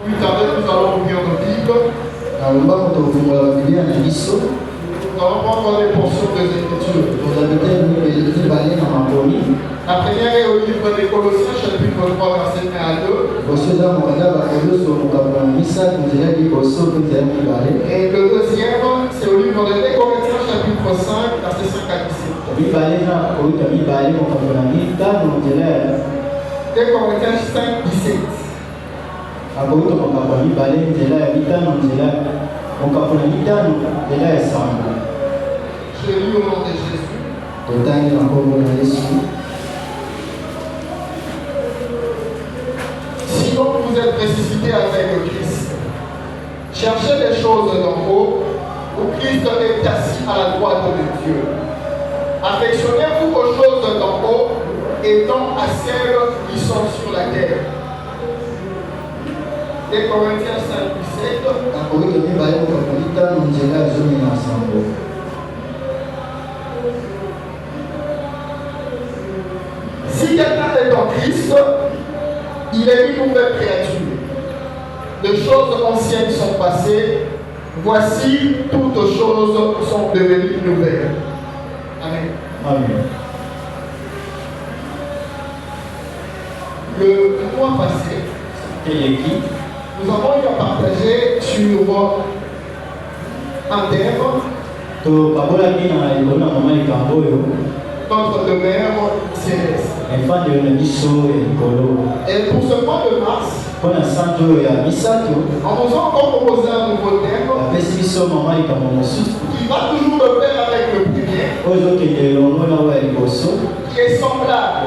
Plus tard, nous allons ouvrir nos Bibles. Nous allons prendre des portions des Écritures. La première est au livre des Colossiens, chapitre 3, verset 1 à 2. Et le deuxième, c'est au livre des Corinthiens, chapitre 5, verset 5 à 17. Des Corinthiens 5, 17. Je lis au nom de Jésus. Sinon vous êtes ressuscité avec Christ, cherchez les choses d'en haut, où Christ est assis à la droite de Dieu. Affectionnez-vous aux choses d'en haut et non à celles qui sont sur la terre. Des Corinthiens 5, 17. Si quelqu'un est en Christ, il est une nouvelle créature. Les choses anciennes sont passées, voici toutes choses sont devenues nouvelles. Amen. Amen. Le mois passé, nous avons eu à partager sur un thème. Notre demeure céleste. Et pour ce mois de mars, on nous a encore proposé un nouveau thème qui va toujours de pair avec le premier, qui est semblable,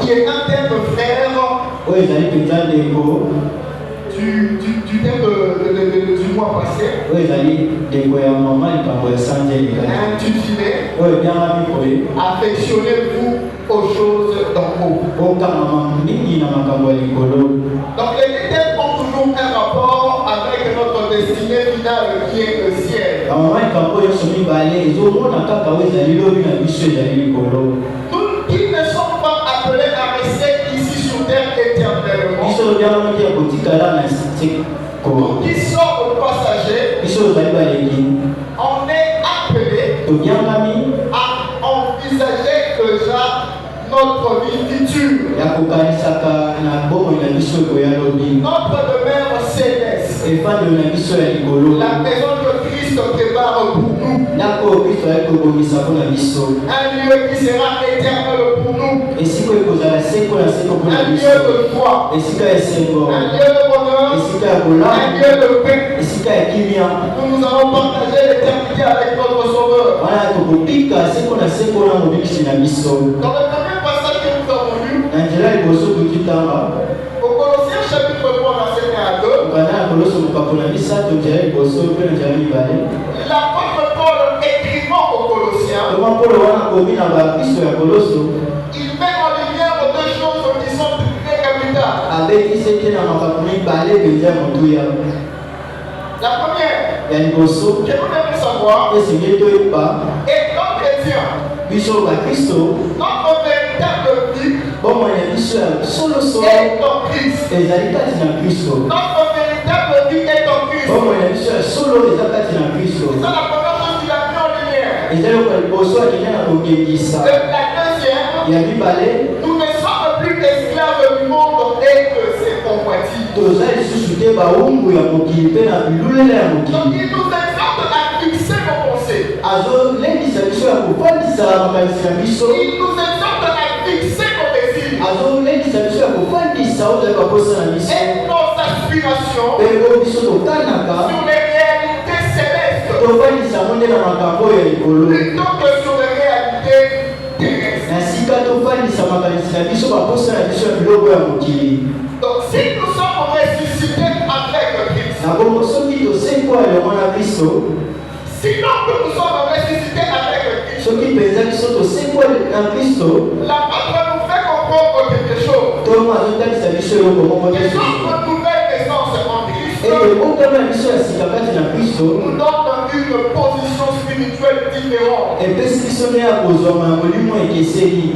qui est un thème frère du thème du mois passé, intitulé Affectionnez-vous aux choses d'en haut. Donc les thèmes ont toujours un rapport avec notre destinée finale qui est le ciel. Nous qui ne sommes pas appelés à rester ici sur terre éternellement. Nous qui sommes passagers, on est appelés à envisager déjà notre vie future. Notre demeure céleste. La maison de Christ prépare pour nous. Un lieu qui sera éternel pour nous. Un lieu de joie. Un lieu de bonheur. Un lieu de paix. Nous allons partager l'éternité avec notre Sauveur. Dans le premier passage que nous avons lu, au Colossiens chapitre 3, verset 1 à 2, l'apôtre Paul écrivant aux Colossiens, il met en lumière deux choses qui sont très capitales. La première, que nous devons savoir, étant chrétien, notre véritable vie est en Christ. Notre véritable vie est en Christ. C'est ça la première chose qu'il a mis en lumière. Et la deuxième, nous ne sommes plus esclaves du monde et de ses convoitises. Donc il nous exhorte à fixer nos pensées. Il nous exhorte à fixer nos désirs. Et nos aspirations sur les réalités célestes plutôt que sur les réalités terrestres. Donc si nous sommes ressuscités avec Christ, sinon que nous sommes ressuscités avec Christ, l'apôtre nous fait comprendre quelque chose. Que notre nouvelle naissance en Christ nous donne une position spirituelle différente.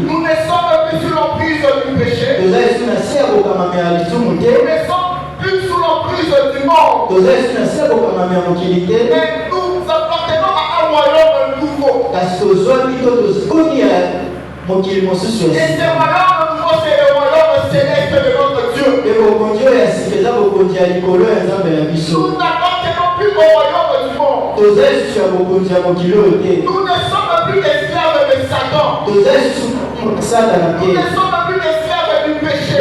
Nous ne sommes plus sous l'emprise du péché. Nous ne sommes plus sous Mais nous appartenons à un royaume nouveau. Et ce royaume nouveau, c'est le royaume céleste de notre Dieu. Nous n'appartenons plus au royaume du monde. Nous ne sommes plus esclaves de Satan. Nous ne sommes plus esclaves du péché.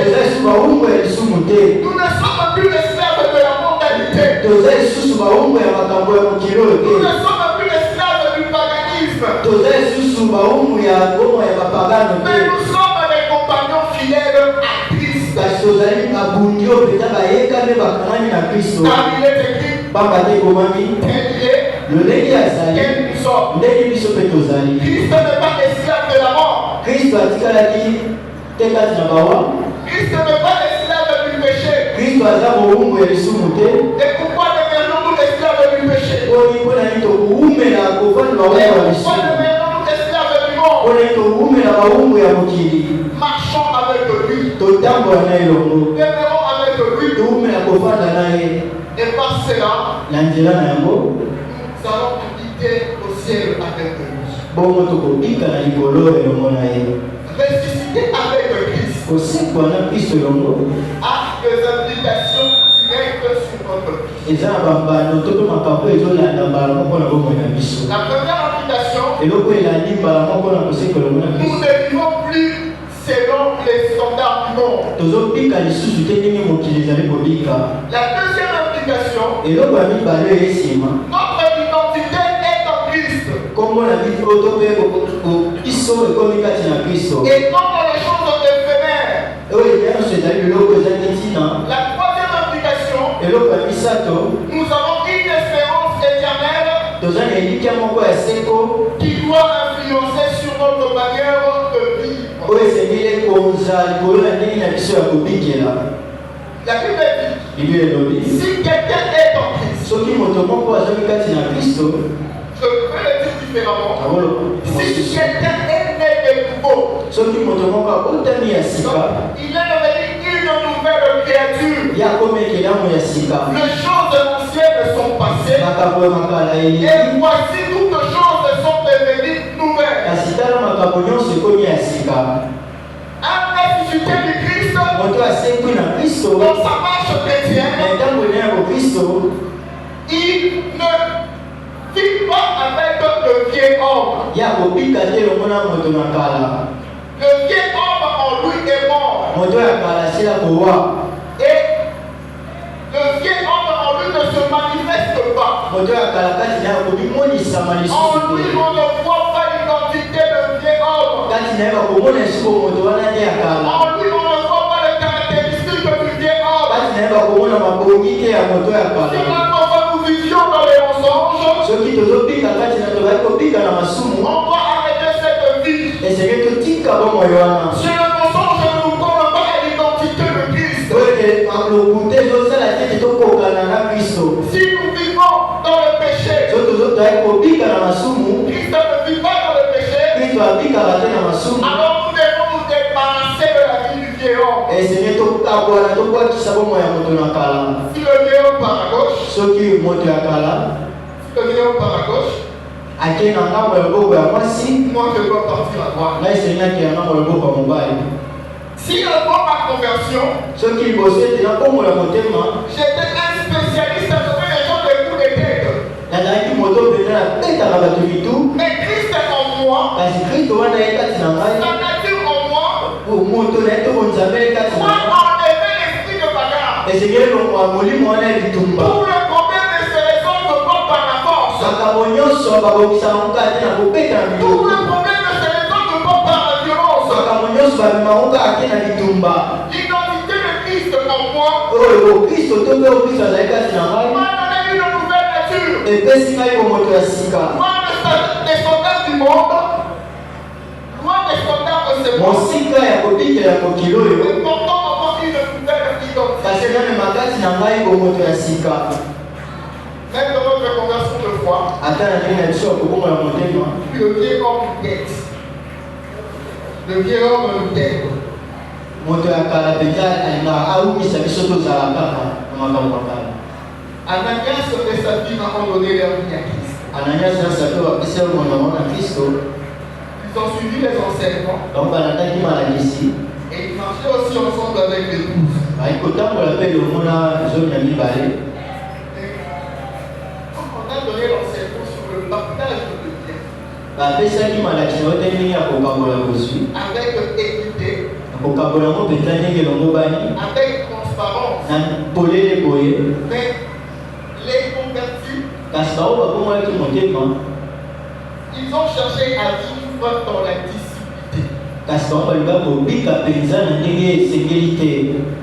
Nous ne sommes plus esclaves de la mondialité. Nous ne sommes plus esclaves du paganisme. Mais nous sommes des compagnons fidèles à Christ. Car il est écrit, quel nous sommes. Christ n'est pas esclave de la mort. Christ n'est pas esclave du péché. Et pourquoi devenons-nous esclaves du péché? Pourquoi devenons-nous esclaves du monde? Marchons avec lui. Demeurons avec lui. Et par cela, nous allons quitter au ciel avec lui. Ressusciter avec Christ a des implications directes sur notre vie. La première implication, nous ne vivons plus selon les standards du monde. La deuxième implication, notre identité est en Christ. Et non dans les choses éphémères. La troisième implication, nous avons une espérance éternelle qui doit influencer sur notre manière de vivre. La Bible dit, si quelqu'un est en Christ, je peux le dire différemment, si quelqu'un est né de nouveau, il est devenu une nouvelle créature. Les choses anciennes sont passées et voici toutes choses sont devenues nouvelles. Un ressuscité du Christ, dans sa marche chrétienne, il ne vit pas avec le vieil homme. Le vieil homme en lui est mort. Et le vieil homme en lui ne se manifeste pas. En lui, on ne voit pas l'identité de vieil homme. En lui, on ne voit pas les caractéristiques du vieil homme. Si nous vivions dans les mensonges, on doit arrêter cette vie. Si le mensonge ne nous colle pas à l'identité de Christ, si nous vivons dans le péché, Christ ne vit pas dans le péché, alors nous devons nous débarrasser de la vie du vieil homme. Si le vieil homme part à gauche, moi je dois partir à droite. Si un bon ma conversion, j'étais un spécialiste à trouver les gens de coups de tête. Mais Christ est en moi, sa nature en moi, moi enlever l'esprit de bagarre. Tout le problème de ces raisons ne porte par la force. Tout le problème de ces raisons ne porte par la violence. L'identité de Christ en moi m'a donné une nouvelle nature. Loin des standards du monde, loin des standards de ce monde, mais portant encore une nouvelle identité. Même dans notre conversion de foi, le vieil homme nous tête. Le vieil homme nous tête. Ana Ananias et Saphira ont donné leur vie à Christ. Ananias na Saphira bapesa mwana na Kristo. Ils ont suivi les enseignements. Donc balandaki malakisi. Et ils marchaient aussi ensemble avec l'épouse. Baikotambola mpe lomona zomi ya mibale. On a donné l'enseignement sur le partage de biens. Bapesaki malakisi oyo te ndenge ya kokabola kozwi. Avec équité. Kokabola ngo mpenza ndenge elongo bani. Avec transparence. Na polele boye. Mais les convertis, kasi bao bakomolaki motema. ils ont cherché à vivre dans la discipline. Kasi bao balinga kobika mpenza na ndenge esengeli te.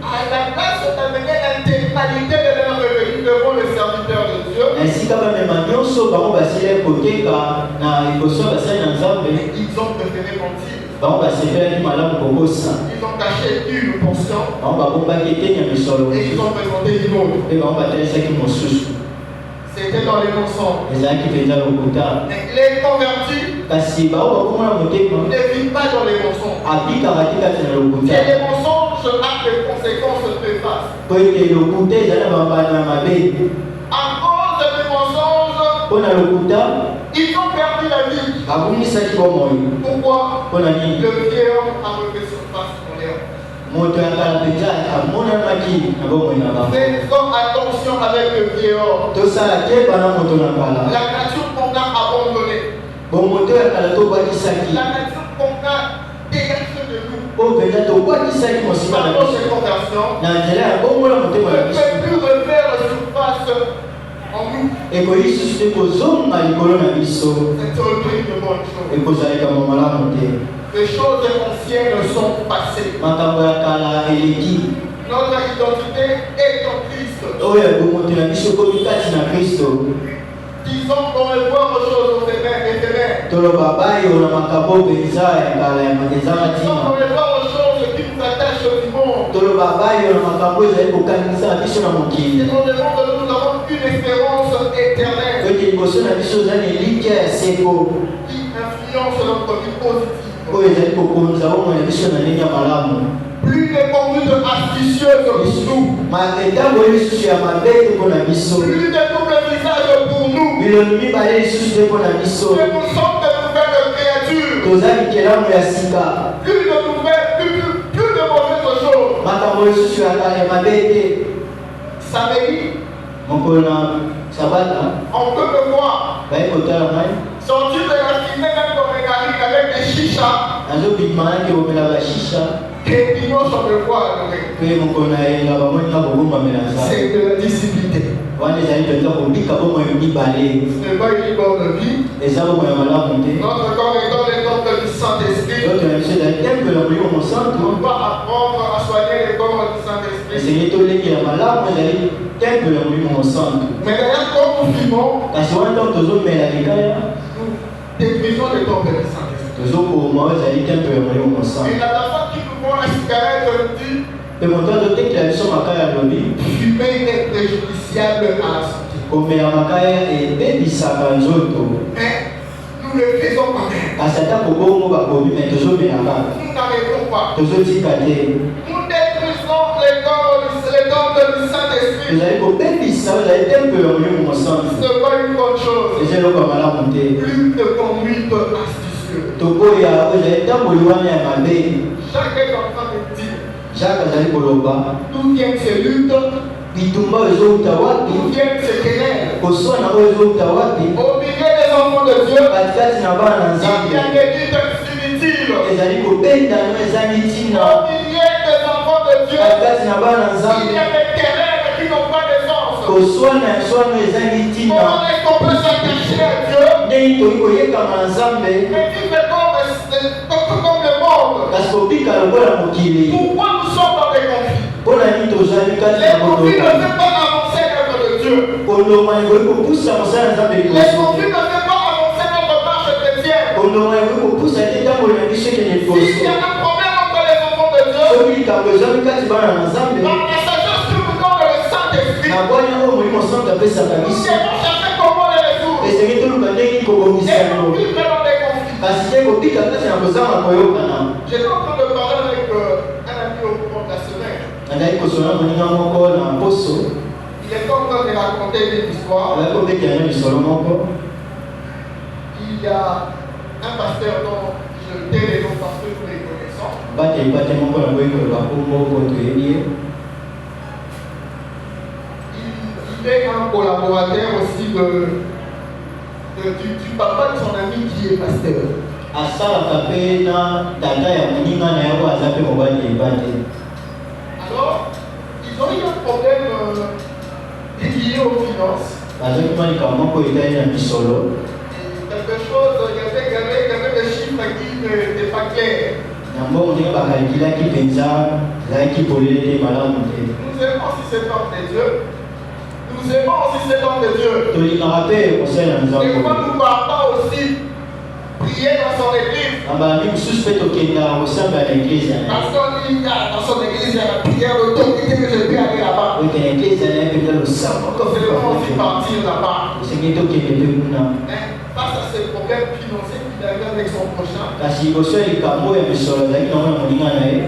À la place d'amener l'intégralité de leur revenu devant le serviteur de Dieu, esika bamema nyonso bango basili koteka na liboso ya basali na Nzambe, ils ont préféré mentir. bango basepelaki malamu kokosa. Ils ont caché une portion bango babombaki eteni ya misolo et ils ont présenté une autre. mpe bango batelisaki mosusu. C'était dans les mensonges. ezalaki mpenza lokuta. Mais les convertis kasi bao bakomona motema ne vivent pas dans les mensonges. abikaka te kati na Et lokuta les mensonges ont des conséquences néfastes. po ete lokuta ezali na bambala na mabe. À cause des mensonges, mpo na lokuta ils ont perdu la vie. babumisaki bomoi. Pourquoi? mpo na nini? Le vieil homme a refait surface dans l'air. moto ya kala mpenza amonanaki na bomoi na bango. Faisons attention avec le vieil homme. tosala te bana moto na kala. La nature qu'on a abandonnée. bomoto ya kala tobwakisaki. La nature qu'on a dégagée de nous. po mpenza tobwakisaki mosima na Par biso. notre conversion, na nzela ya bongola motema na ne biso. peut plus refaire surface en nous. ekoyi lisusu te kozonga likolo na biso. C'est une bonne chose. ekozalika malamu te. Les choses anciennes sont passées. makambo ya kala eleki. Notre identité est en Christ. oyo ya bomoto na biso ekomi kati na Kristo. Disons qu'on veut voir aux choses éphémères. toloba bayo na makambo mpenza ya kala ya eza Disons qu'on matima. veut voir aux choses qui nous attachent au monde. toloba bayo na makambo ezali kokanisa biso na Et mokili. on demande que nous avons une espérance éternelle ete liboso na biso eza na elikya ya seko qui influence notre vie positive. oyo ezali kokonza bomoi na biso na ndenge ya malamu. Plus de conduite astucieuse pour nous. etango lisusu ya mabe te mpo na biso. Plus de double visage pour nous. miloni mibale lisusu te mpo na biso. Que nous sommes de nouvelles créatures. toza bikelamu ya sika. Plus de nouvelles, plus de mauvaises choses. makambo lisusu ya mabe te. Samedi, mokolo na sabata on peut le voir. baye kotala ngai Sortir de la cité même comme un garic avec des chichas. nazobimanaki komela bashisha Et puis nous sommes le voir. mpe mokolo na yenga bamoninga kobombamela nzambe. C'est de la discipline. wana ezali mpenza kobika bomoi mibale. Ce n'est pas une bonne vie. eza bomoi ya malamu te. Notre corps est dans les temples du Saint-Esprit. nzoto na biso ezali temple ya molimo mosantu. On va apprendre à soigner les corps du Saint-Esprit. esengeli tolengela malamu ezali temple ya molimo mosantu. Mais d'ailleurs, comme nous vivons, kasi wana ntango tozomela likaya nous détruisons les temples du Saint-Esprit. tozokoma oyo ezali temple ya molimo mosantu. Et la personne qui nous vend la cigarette nous dit mpe moto azotekela biso makaya alobi fumer est préjudiciable à la santé. komela makaya ebebisaka nzoto. Mais nous le faisons quand même. kasi ata kobongo bakomi me tozomela kaka Nous n'arrêtons pas. tozotika te. Nous détruisons les temples du Saint-Esprit. tozali kobebisa oyo ezali temple ya molimo mosantu. Ce n'est pas une bonne chose. eza eloko ya malamu te. Plus de conduite astucieuse. tokoya oyo ezali tamboli wana ya mabe. Chaque est en train de dire jacques azali koloba d'où viennent ces luttes, bitumba oyo ezouta d'où wapi. viennent ces querelles. koswana oyo ezouta wapi. Au milieu des enfants de Dieu, katikati na bana na il y a nzambe des luttes inutiles. ezali kobendana eza mitina. Au milieu des enfants de Dieu, katikati na bana na il y nzambe a des querelles qui n'ont pas de sens. koswana ya swana eza mitina. Comment est-ce qu'on peut s'attacher à Dieu ndenge toyi koyekama na nzambe et vivre comme le monde? kasi kobika lokola mokili. Pourquoi nous sommes dans des conflits? mpo na nini tozali kati Les na conflits ne botoka. peuvent pas avancer l'œuvre de Dieu. kondoma ekoki kopusa mosala na nzambe Les liboso. conflits ne peuvent pas avancer notre marche chrétienne. kondoma ekoki kopusa te tamboli na biso ekende liboso. S'il y a un problème entre les enfants de Dieu, soki likambo ezali kati bana na nzambe dans la sagesse que nous donne le Saint-Esprit, na bwanya oyo molimo santo apesaka nous biso devons chercher comment les résoudre. esengi toluka ndenge kobongisa Et yango. nous vivre dans des conflits. kasi te kobika kati na kozanga koyokana. J'étais en train de parler avec un ami au cours de la semaine. nazali kosolola moninga moko na poso. Il est en train train de raconter une histoire. Il y a un pasteur dont je tais les noms parce que nous les connaissons. Il est un collaborateur aussi du papa de son ami qui est pasteur. Alors, ils ont eu un problème lié aux finances. Quelque chose, il y avait des chiffres qui n'étaient pas clairs. Nous aimons aussi cet homme de Dieu. Nous aimons aussi cet homme de Dieu. Et quand nous ne pouvons pas aussi prier dans son église. Parce qu'il y a dans son église, il y a la prière d'autorité que je peux aller là-bas. Nous devons aussi partir là-bas. Face à ces problèmes financiers qu'il avait avec son prochain,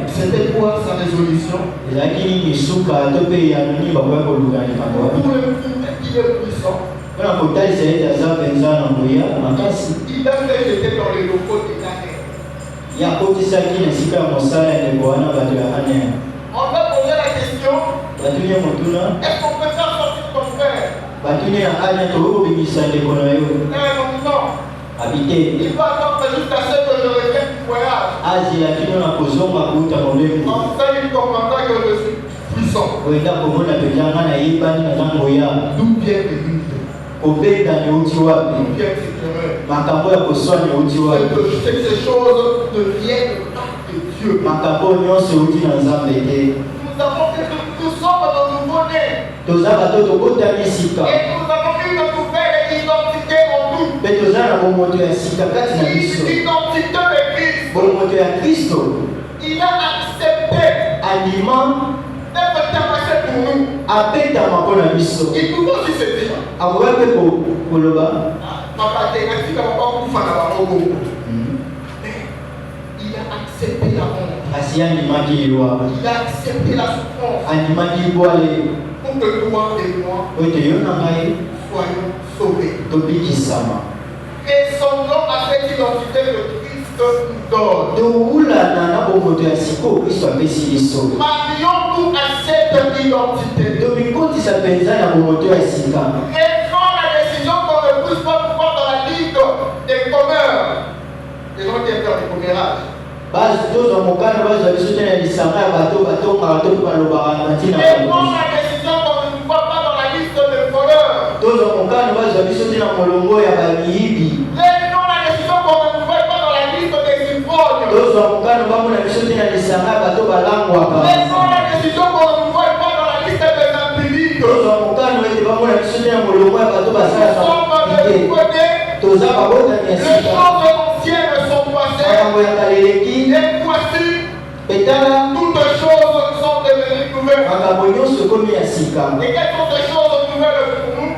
c'était quoi sa résolution? Pour le prouver qu'il est puissant, il a fait jeter dans les locaux de l'année. On va poser la question, est-ce qu'on peut faire sortir ton frère? Non. Il va attendre jusqu'à ce que je revienne du voyage. En ça, il comprendra que je suis puissant. D'où vient le but? Ces choses ne viennent pas de Dieu. Nous avons que nous sommes dans le nouveau-né. Et nous avons une nouvelle identité en nous. L'identité de Christ. Il a accepté d'être tabassé pour nous. Il pouvait aussi se dire, il a accepté la honte. Il a accepté la souffrance. Pour que toi et moi soyons sauvés. Et son nom a fait l'identité de Christ nous donne. Marions-nous à cette identité. Et prends la décision qu'on ne puisse pas pouvoir dans la ligue des commeurs. Les gens qui aiment faire des commérages. Et prends la décision qu'on ne voit pas dans la liste des voleurs. Et prends la décision qu'on ne voit pas dans la liste des ivrognes. Et prends la décision qu'on ne voit pas dans la liste des impudiques. Nous sommes les choses anciennes sont passées. Et voici, toutes choses sont devenues nouvelles. Et quelles sont ces choses nouvelles pour nous?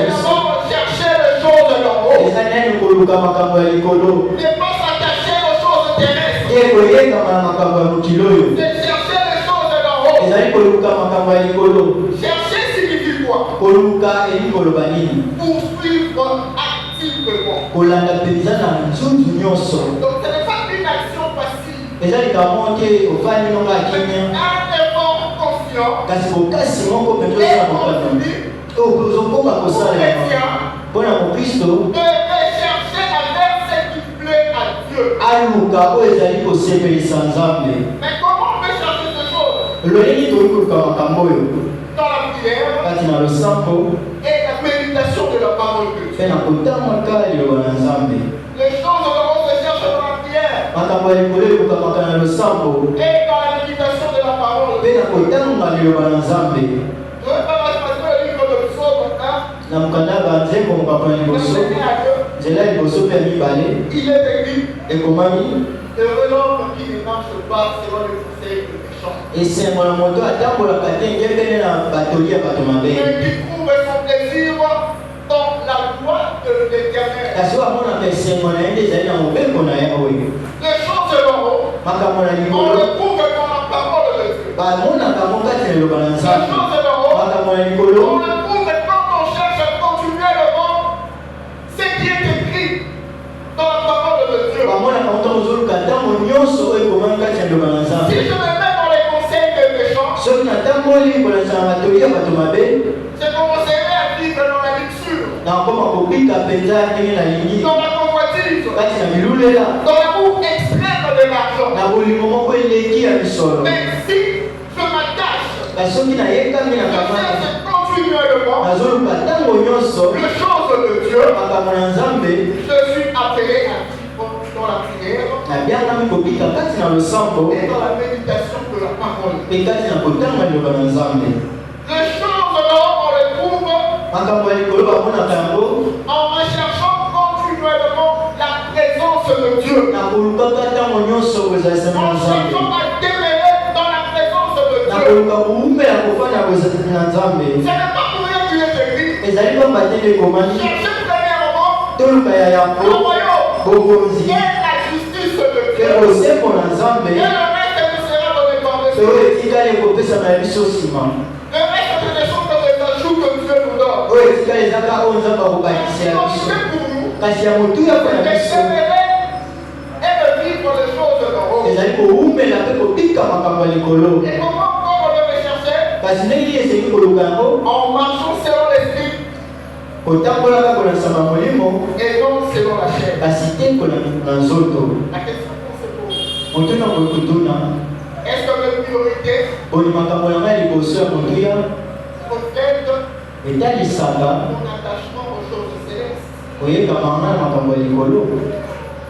Nous avons cherché les choses d'en haut. Ne pas s'attacher aux choses terrestres. De chercher les choses d'en haut. Chercher signifie quoi? Poursuivre activement. Donc ce n'est pas une action passive. Un effort conscient. Et de chercher à faire ce qui plaît à Dieu. Mais comment on peut chercher ces choses? Dans la prière et la méditation de la parole de Dieu. Les choses de l'homme se cherchent dans la prière et dans la méditation de la parole. Je vais pas passer le livre de Psaume 1. Il est écrit, heureux l'homme qui ne marche pas selon les conseils de méchants. Mais qui trouve son plaisir dans la loi de l'Éternel. Les choses de l'en haut, on le trouve dans la parole de Dieu. Les choses de l'en haut, on makambo ya On likolo. le trouve quand on cherche continuellement ce qui est écrit dans la parole de Dieu. Bamona kaunta ozoluka ntango nyonso oyo ekomami kati ya liloba na Si Nzambe. je me mets dans les conseils des méchants, Soki natamboli kolanisa na matoi ya bato mabe, je commencerai à vivre dans la luxure, nakoma kobika mpenza ndenge nalingi dans la convoitise, kati na milulela, dans l'amour extrême de l'argent. na bolingo moko eleki ya misolo. Mais si je m'attache, Kasi soki nayekami na je kamana cherche continuellement nazoluka ntango nyonso les choses de Dieu, makambo na Nzambe, je suis appelé à vivre dans la prière nabyangami kobika kati na losambo et dans la méditation de la parole. mpe kati na kotanga liloba na Nzambe. Les choses là, on les trouve Makambo ya likolo bamonaka yango en recherchant continuellement la présence de Dieu. na kolukaka ntango nyonso kozalisa na En Nzambe, cherchant à demeurer dans la présence de na Dieu. koluka kowumbela kofanda kozalisa na Nzambe. Ce n'est pas pour rien qu'il est écrit. Ezali pamba te nde ekomani Cherchez premièrement toluka ya yango le royaume bokonzi et la justice de mpe Dieu. bosembo na Nzambe, Et le reste nous sera donné par mpe dessus. oyo etikali ekopesama ya biso nsima. Le reste c'est des choses que les ajouts que Dieu nous donne. Oyo etikali ezaka oyo Nzambe akobakisa ya biso, C'est pour nous kasi ya motuya mpo na de biso demeurer et de vivre les choses d'en haut. ezali kowumbela mpe kobika makambo ya likolo. Et comment encore on doit les chercher? Kasi ndenge esengi koluka yango En marchant selon l'esprit kotambola kaka kolandisa molimo, et non selon la chair. kasi te na nzoto. La question qu'on se pose, Motuna kokutuna est-ce que notre priorité boni makambo na ngai liboso ya motuya reflète etalisaka mon attachement aux choses célestes? koyekama nga na makambo ya likolo.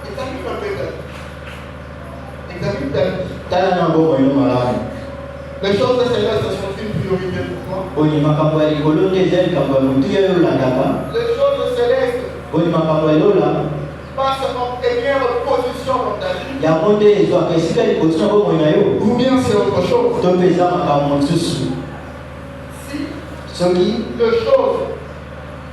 Examine un peu ta vie. Examine ta vie. Tala na ngombo ino malamu. Les choses célestes sont une priorité pour toi. Boni makambo ya likolo nde eza likambo ya motuya oyo olandaka. Les choses célestes Boni makambo ya lola passent en première position dans ta vie. yango nde ezwaka esika liboso na bomoi na yo, Ou bien c'est autre chose. to mpe eza makambo mosusu. Si Soki les choses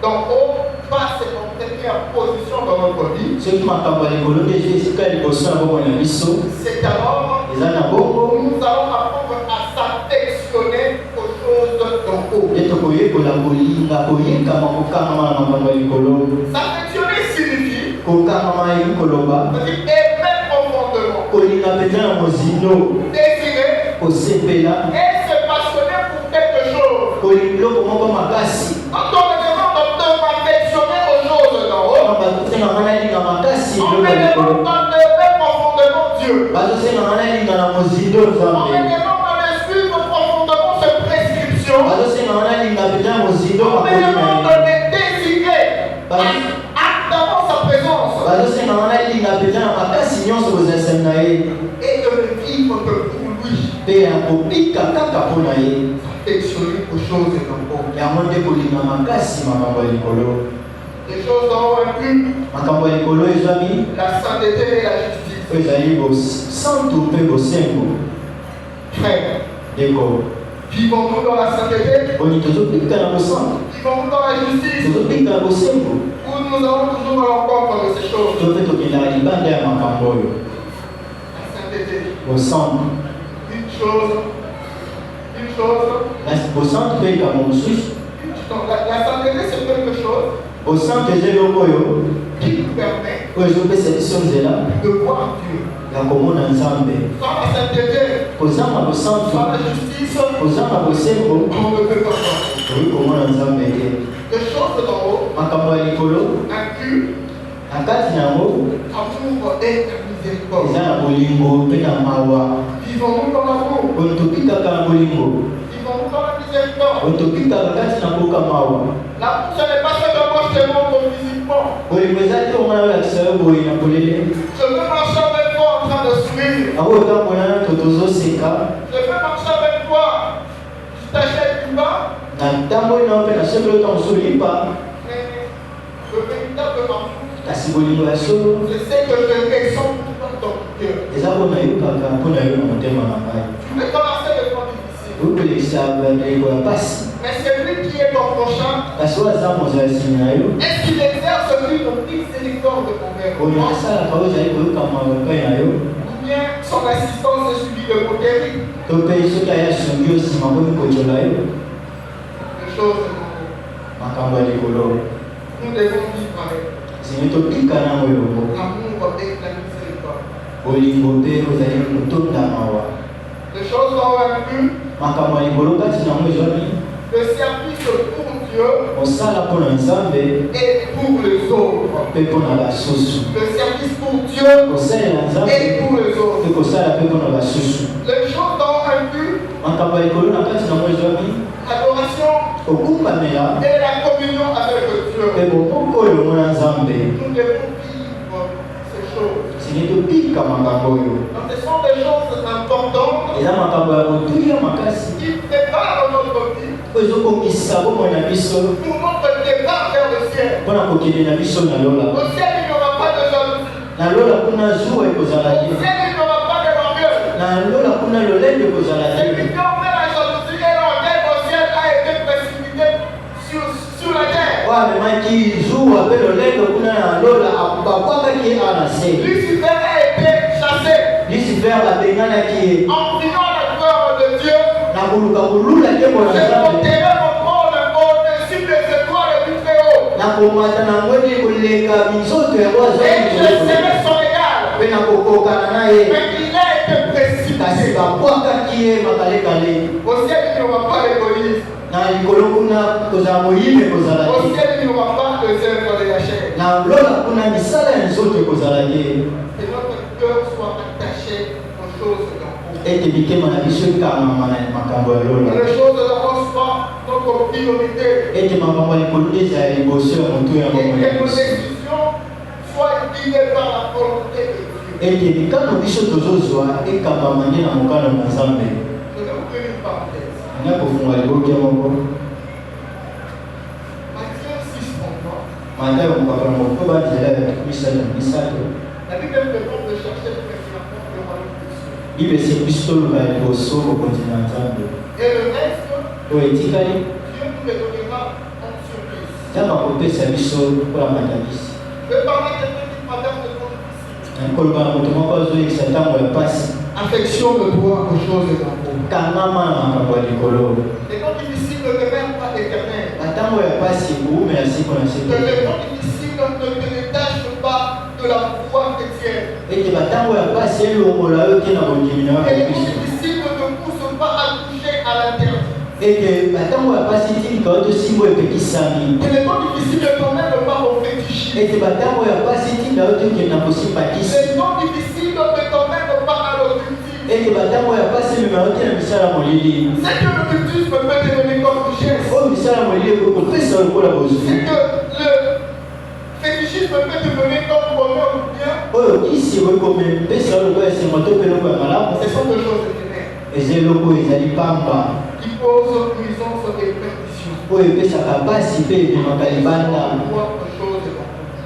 d'en haut passent en première position dans notre vie, soki makambo ya likolo nde eza esika liboso na bomoi na biso, c'est alors eza na bongo nous allons apprendre à s'affectionner aux choses d'en haut. nde tokoyekola kolinga koyekama kokangama na makambo ya likolo. S'affectionner signifie Kokangama elingi koloba aimer profondément, kolinga mpenza na mozindo, désirer kosepela et se passionner pour quelque chose. kolinga biloko moko makasi. Quand on me demande de m'affectionner aux choses d'en haut, bazosenga nga nalinga makasi on biloko me ya likolo, demande d'aimer profondément Dieu. bazosenga nga nalinga na mozindo On me Nzambe, demande de suivre profondément ses prescriptions. bazosenga nga nalinga mpenza na mozindo On me makoli na demande ye, de désirer ardemment sa présence bazosenga nga nalinga mpenza na makasi nyonso kozalisani na ye, et de ne vivre que pour lui. mpe ya kobika kaka mpo na ye. Affectionner aux choses d'en haut. Yango nde kolinga makasi makambo ya likolo. Les choses d'en haut incluent Makambo ya likolo ezwami la sainteté et la justice. oyo ezali bosantu mpe bosembo. Frère, Ndeko vivons-nous dans la sainteté? boni tozobika na bosantu, Vivons-nous dans la justice? tozobika na bosembo, Ou nous allons toujours à l'encontre de ces choses? to mpe tokendaka libanda ya makambo oyo. La sainteté. Bosantu Une chose. bosantu mpe likambo mosusu. La sainteté, c'est quelque chose Bosantu eza eloko oyo qui nous permet oyo ezopesa biso nzela de voir Dieu. ya komona Nzambe. Sans la sainteté, Kozanga bosantu, sans la justice, kozanga bosembo, on ne peut pas voir. oyi komona Nzambe te. Les choses d'en haut Makambo ya likolo incluent na kati na yango amour et miséricorde. eza na bolingo mpe na mawa. Vivons-nous dans l'amour? Oyo topikaka na bolingo, Vivons-nous dans la miséricorde? oyo topikaka kati na koka mawa. L'amour, ce n'est pas ce que moi je te montre physiquement. Bolingo eza te onga na olakisa yo boye na polele, Je veux marcher avec toi en train de sourire. yango otambola na to tozoseka, Je veux marcher avec toi. Je t'achète du pain, na tamboli na yo mpe na solo ota mosusu lipa, mais le véritable amour, kasi bolingo ya solo je sais que je ressens tout dans ton cœur. eza mpona yo kaka mpona yo na motema na ngai. Mais dans la scène de temps difficile. okolekisa bandeko ya pasi, Mais celui qui est ton prochain, kasi oyo aza mozalisi na yo est-ce qu'il exerce lui une miséricorde envers oyo moi? asalaka oyo ezali koyokama epai na yo, Ou bien son assistance est suivie de côté? to mpe soki aya songi yo nsima mpo mikojola yo. Les choses de haut. makambo ya likolo Nous devons vivre avec zini totika nango elongo l'amour et la miséricorde. bolingo mpe ozali kotonda mawa Les choses sont vaincues. makambo ya likolo kati nango ezwami Le service pour Dieu mosala mpo na nzambe et pour les autres. mpe mpo na basusu Le service pour Dieu kosalela nzambe et pour les autres. mpe kosala mpe mpo na basusu Les choses sont vaincues. makambo ya likolo na kati nango ezwami L'adoration kokumbamela et la communion avec Dieu. mpe bokoko elongo na nzambe Nous devons vivre ces choses. zini topika makambo oyo Donc, ce sont des choses importantes eza makambo ya motuya makasi qui préparent notre vie oyo ezokokisa bomoi na biso pour notre départ vers le ciel. mpona kokende na biso na lola Au ciel, il n'y aura pas de jalousie. na lola kuna zuwa ekozala Au te ciel, il n'y aura pas de l'orgueil. na lola kuna lolendo ekozala te Celui qui a fait la jalousie et l'orgueil au ciel a été précipité sur la terre. oyo amemaki zuwa mpe lolendo kuna na lola babwakaki ye awa na se Lucifer a été chassé lucifer babenganaki ye en priant la gloire de Dieu. na koluka kolula nkembo na J'ai nzambe monté mon trône au-dessus des étoiles du Très-Haut. na komata na ngweni koleka minzoto ya roi Et je serai son égal. mpe na kokokana na ye Mais il a été kasi précipité. babwakaki ye makalekale Au ciel, il n'y aura pas d'égoïsme. na likolo kuna kozala moyime ekozala Au te ciel, il n'y aura pas de œuvres de la chair. na lola kuna misala ya nzoto ekozala te Que notre cœur soit attaché aux choses d'en haut. ete bitema na biso ekamama na makambo ya Que lola les choses d'en haut soient notre priorité. ete makambo ya likolo ezala liboso ya moto ya Et bomoi que ya nos biso décisions soient guidées par la volonté de Dieu. ete mikano biso tozozwa ekambama nde na mokano na nzambe Je vais ouvrir une parenthèse. nga kofunga libokia moko Matthieu 6:33. matayo mokaka na moko banzela ya misato misato La Bible me demande de chercher précisément le royaume de Dieu. bible esi biso toluka liboso bokonzi na nzambe Et le reste, oyo etikali Dieu nous le donnera en surprise. nzambe akopesa biso mpona matangisi Je vais parler de quelqu'un qui m'adapte de ton difficile. koloba na moto moko azoyekisa ntango ya pasi Affectionne-toi aux choses d'en haut. kangama na makambo ya likolo Les temps difficiles ne demeurent pas éternels. bantango ya pasi ekoumela siko na Que seko les temps difficiles ne te détachent pas de la foi chrétienne. ete bantango ya pasi elongola yo te na bondimi na yo Que ya les temps kristo difficiles ne te poussent pas à toucher à l'interdit. ete bantango ya pasi etilika yo tosimbo epekisami Que les temps difficiles ne t'emmènent pas au fétichisme. ete bantango ya pasi etinda yo tokende na kosimpatisi Les temps difficiles ne t'emmènent pas à l'occultisme. ete bantango ya pasi emema yo te na misala molili C'est que l'occultisme peut devenir comme richesse. oyo misala molili ekokopesa lokola C'est bozwi que le fétichisme peut devenir comme bonheur ou bien. oyo kisi ekokomepesa yo lokola esengo to mpe loko ya malamu Ce sont des choses éphémères eza eloko ezali pamba qui posent nuisance et perdition. oyo epesaka pasi mpe ememaka libanda Voir aux choses de bon.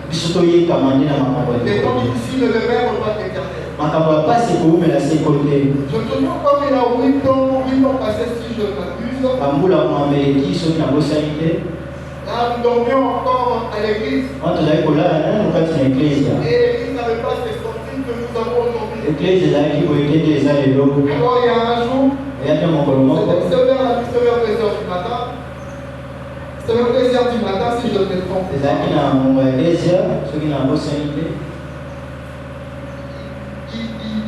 biso toyekama nde na makambo ya Les temps likolo difficiles ne demeurent pas éternels. makambo ya pasi ekoumela seko te Je te dis comme il y a 8 ans passés si je m'abuse. bambula moameleki soki nabosani te Là, nous dormions encore à l'église. wana tozali kolala nano kati na eklezia Et l'église n'avait pas ces sorties que nous avons aujourd'hui. eklezia ezalaki boye te te eza lelo Alors, il y a un jour, eya te mokolo moko c'était vers 2h du matin. C'était vers 2h du matin si je ne me trompe ezalaki pas. na mongo ya eklezia soki nabosani te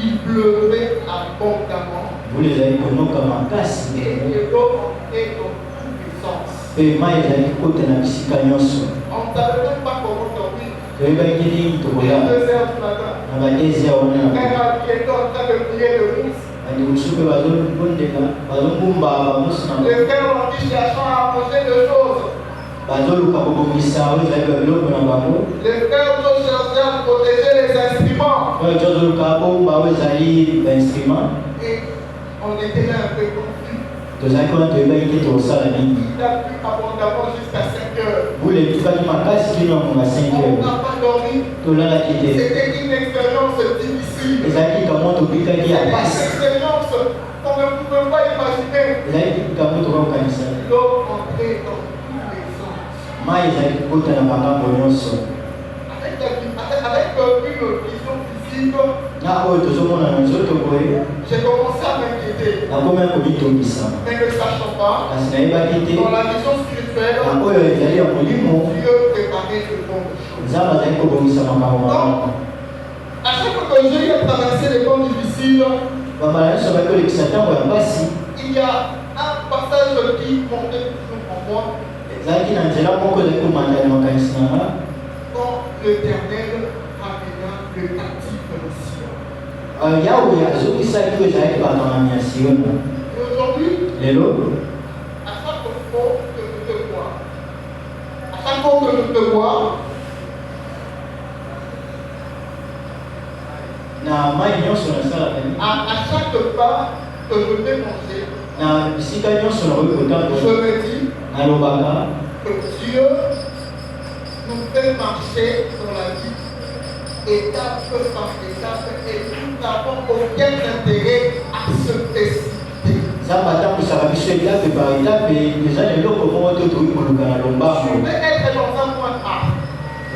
Il pleuvait abondamment. mbula ezali konoka makasi Et l'eau entrait dans toute puissance. mpe mai ezalaki kota na bisika nyonso On ne savait même pas comment dormir. toyebaki nini Il y a tokolala 2h du matin. na baeklezia wana Frère qui était en train de prier de mousse. bandi mosusu mpe bazobondeka bazongumba bamosi na Les frères ont dit cherchant à manger des choses. bazoluka kobongisa oyo ezali babiloko na bango Les frères ont cherché à protéger les instruments. oyo tozoluka bomba oyo ezali bainstrument Et on était là un peu confus. tozalaki wana toyebaki te tokosala nini Il a plu abondamment jusqu'à 5 heures. mbula etukaki makasi kino yamonga 5 On heures n'a pas dormi. tolalaki te C'était une expérience difficile. ezalaki kamwa tobikaki ya C'était une pasi expérience qu'on ne pouvait pas imaginer. ezalaki kamwa tokokanisa L'eau entrait dans tous les sens. mai ezalaki kokota na makambo nyonso Avec une vision physique, na oyo tozomona na nzoto boye j'ai commencé à m'inquiéter. réalité. na koma komitungisa Mais ne sachant pas, kasi nayebaki te dans la vision spirituelle, na oyo ezali ya molimo Dieu préparait ce genre de choses. nzambe azali kobongisa makambo malamu. À chaque fois que j'ai traversé les temps difficiles, bambala nyonso bakolekisa ntango ya mpasi il y a un passage qui montait toujours en moi. ezalaki na nzela moko ezali komanda na makanisi na nga Quand l'Éternel ramena le captif de Sion. yawe azokisaki oyo ezalaki bakangami ya siona. Et aujourd'hui, lelo à chaque fois que je te vois, à chaque fois que je te vois, na mai nyonso nasalaka nini à chaque pas que je vais manger, na bisika nyonso nakoki je kotanga me dis nalobaka que Dieu nous fait marcher dans la vie étape par étape et nous n'avons aucun intérêt à se précipiter. nzambe atambwisaka biso etape par etape eza na eloko moko to tokoki koluka na Tu lombango veux être dans un point A.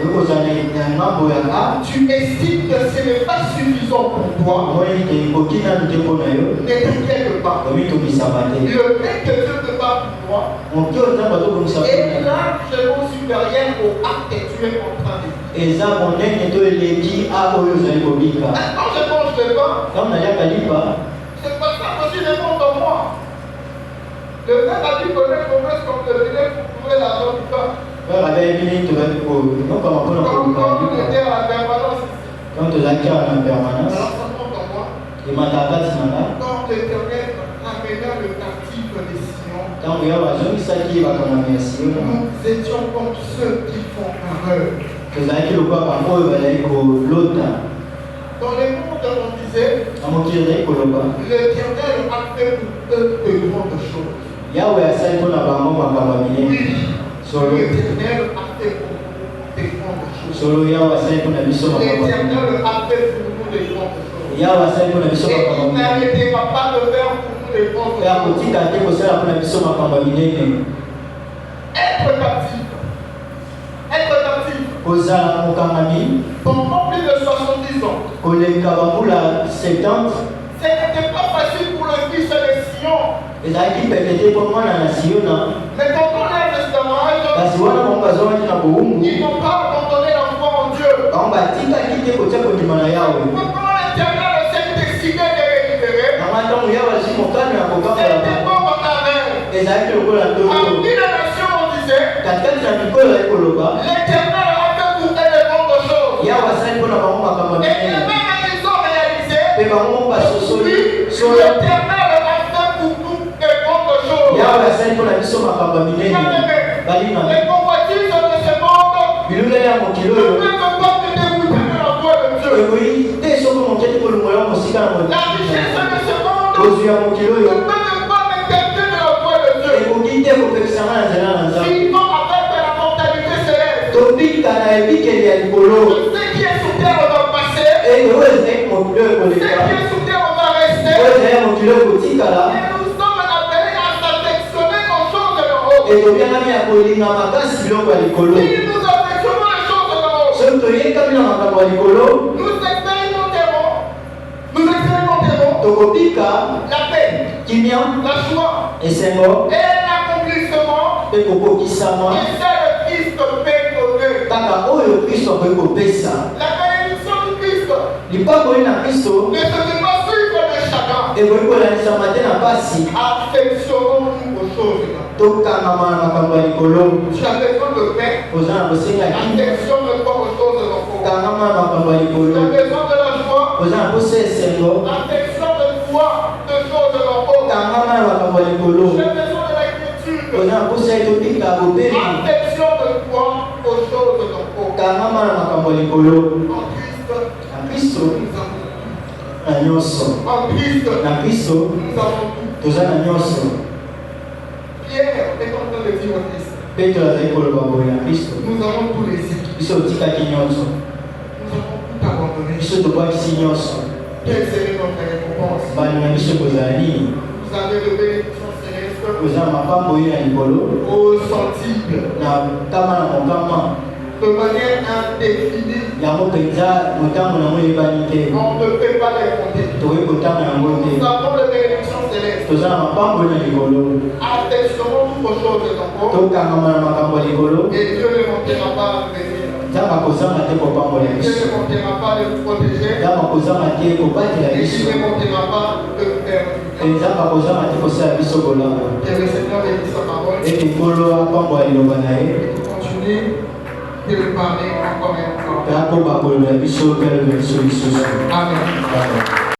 okoki kozala na ngambo ya a Tu estimes que ce n'est pas suffisant pour toi. omoni te ekoki nanu te mpo na yo Ne t'inquiète pas. komitungisa te Le fait que Dieu te bat pour toi moki oyo nzambe azobongisa est largement supérieur au acte que tu es en train de vivre. eza monene to eleki a oyo ozali kobika. Quand je mange le pain, ntango naliaka lipa c'est pas ça aussi le monde en moi. Le fait a dit connaître comment est-ce qu'on devenait pour trouver l'argent du pain. oyo abeyebi nini tozali konokama mpona Comme koluka quand on lipa était à la permanence ici. ntango tozalaki awa na permanence Alors ça monte en moi. emataka kati na nga Quand l'Éternel ramena le captif de Sion, ntango yawe azongisaki bakangami ya siona nous étions comme ceux qui font erreur. tozalaki lokwa bango oyo bazali kolota Dans les mondes, on disait, na mokili ezali koloba l'Éternel a fait pour eux de grandes choses. yawe asali mpo na bango makambo ya minene Oui, solo l'Éternel a fait pour nous de grandes choses. solo yawe asali mpo na biso makambo ya minene L'Éternel a fait pour nous de grandes choses. yawe asali mpo na biso Et makambo ya il minene n'arrêtera pas de faire pour nous de grandes mpe choses. akotika te kosala mpo na biso makambo ya minene Être captif. Être captif. kozala mokangami Pendant plus de 70 ans. koleka bambula 70 Ce n'était pas facile pour le fils de Sion. ezalaki pete te mpo mwana na siona Mais quand on est l'esclavage, kasi wana bango bazwaki na bowumbu ils n'ont pas abandonné la foi en Dieu. bango batikaki te kotia kondima na yawe Quand l'Éternel s'est décidé de récupérer, nanga ntango yawe azwi mokano ya kokambola c'était bango comme un rêve. ezalaki lokola ndoto Parmi les nations, on disait, katikati na mikolo ezali koloba l'Éternel a fait pour eux de grandes choses. yawe asali mpo na bango makambo ya Et minene même ils ont réalisé, mpe bango basosoli oui, solo l'Éternel a fait pour nous de grandes choses. yawe asali mpo na biso makambo ya minene Bien-aimés, balingami les convoitises de ce monde bilula ya mokili ne oyo peuvent pas te dégoûter de la voix de Dieu. ekoyi te soki moke te kolongola mosika na La richesse de ce monde kozwi ya mokili ne oyo peuvent pas me tenter de la voix de Dieu. ekoki te kopekisanga na nzela na nzambe Vivons avec la mentalité céleste. tobika na ebikeli ya likolo Ce qui est sous terre va passer. oyo ezalaki mokili oyo Ce koleka qui est sous terre va oyo rester. ezali ya mokili oyo kotikala Et nous sommes appelés à s'affectionner aux choses de haut. etobiangami ya kolinga makasi biloko ya likolo Si nous affectionnons les choses de haut, soki toyekami na makambo ya likolo nous expérimenterons tokobika la paix, kimia la joie esengo et l'accomplissement mpe kokokisama et c'est le Christ peut donner. kaka oyo kristo akoki kopesa La bénédiction du Christ lipakoli na kristo ne se fait pas suivre de chacun. ekoki kolanisama te na pasi Affectionnons-nous aux choses de haut. tokangama na makambo ya likolo Tu as besoin de paix. oza na bosenga kimia Affectionne-toi aux choses de haut. kangama na makambo ya Tu likolo as besoin de la joie. oza na posa esengo Affectionne-toi de choses de haut. kangama na makambo ya likolo Tu as besoin de la quiétude. oza na posa etobika bobeli Affectionne-toi aux choses de haut. kangama na makambo ya likolo En Christ, na kristo nous avons na nyonso tout. En Christ, na kristo nous avons tout. toza na nyonso Pierre est en train de dire au Christ, petro azali koloba boye na kristo nous avons tout laissé. biso otikaki nyonso Nous avons tout abandonné. biso tobwakisi nyonso Quelle serait notre récompense? balinga biso kozala nini Vous avez de bénédictions célestes koza na mapambo oyo na likolo au centime, na nkama na mokama de manière indéfinie. yango mpenza motango nango eyebani te On ne peut pas les compter. tokoki kotanga yango te Nous avons de bénédictions célestes tozala mapambo na likolo Affectionnons toutes choses dans le haut. tokangama na makambo ya likolo Et Dieu ne manquera pas de venir. nzambe akozanga te kopambola Dieu biso ne manquera pas de vous protéger. nzambe akozanga te kobatela Et biso il ne manquera pas de vous faire. nzambe akozanga te kosala biso bolamba Que le Seigneur bénisse sa parole. ete nkolo apambola liloba na ye Et qu'il continue de nous parler encore et encore. mpe akoba koloba biso mpe aloba biso lisusu Amen. Amen.